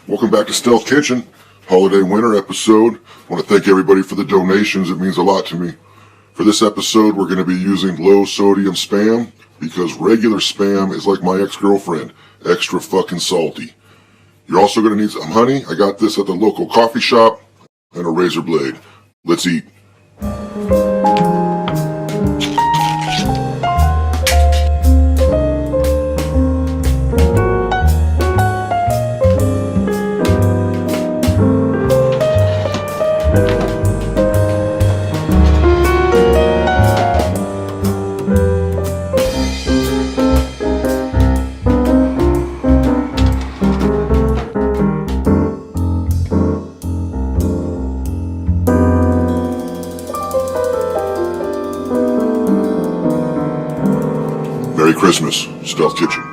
Welcome back to Stealth Kitchen, holiday winter episode. I want to thank everybody for the donations. It means a lot to me. For this episode, we're going to be using low sodium Spam because regular Spam is like my ex-girlfriend, extra fucking salty. You're also going to need some honey. I got this at the local coffee shop, and a razor blade. Let's eat. Merry Christmas, Stealth Kitchen.